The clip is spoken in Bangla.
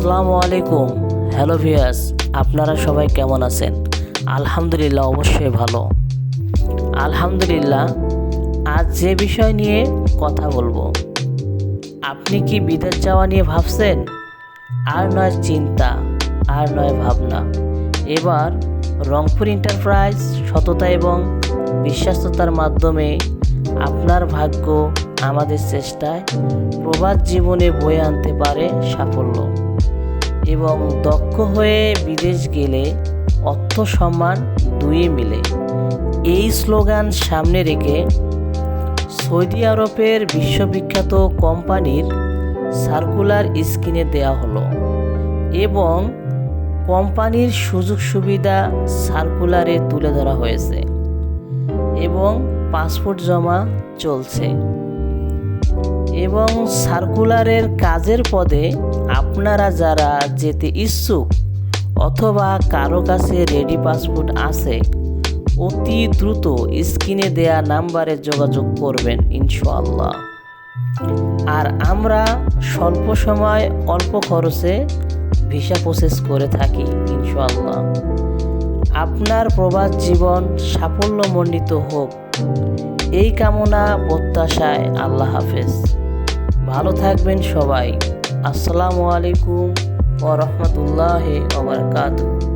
আসসালামু আলাইকুম। হ্যালো ভিউয়ার্স, আপনারা সবাই কেমন আছেন? আলহামদুলিল্লাহ, অবশ্যই ভালো। আলহামদুলিল্লাহ, আজ যে বিষয় নিয়ে কথা বলবো, আপনি কি বিদেশ যাওয়া নিয়ে ভাবছেন? আর নয় চিন্তা, আর নয় ভাবনা। এবার রংপুর এন্টারপ্রাইজ সততা এবং বিশ্বাসতার মাধ্যমে আপনার ভাগ্য আমাদের চেষ্টায় প্রবাস জীবনে বয়ে আনতে পারে সাফল্য। এবং দক্ষ হয়ে বিদেশ গেলে অর্থ সম্মান দুই মিলে। এই স্লোগান সামনে রেখে সৌদি আরবের বিশ্ববিখ্যাত কোম্পানির সার্কুলার স্ক্রিনে দেওয়া হলো এবং কোম্পানির সুযোগ সুবিধা সার্কুলারে তুলে ধরা হয়েছে এবং পাসপোর্ট জমা চলছে। এবং সার্কুলারের কাজের পদে আপনারা যারা যেতে ইচ্ছুক অথবা কারো কাছে রেডি পাসপোর্ট আছে, অতি দ্রুত স্ক্রিনে দেয়া নাম্বারে যোগাযোগ করবেন ইনশাআল্লাহ। আর আমরা স্বল্প সময় অল্প খরচে ভিসা প্রসেস করে থাকি ইনশাআল্লাহ। আপনার প্রবাস জীবন সাফল্যমণ্ডিত হোক, এই কামনা প্রত্যাশায় আল্লাহ হাফেজ। ভালো থাকবেন সবাই। আসসালামু আলাইকুম ওয়া রাহমাতুল্লাহি ওয়া বারাকাতুহু।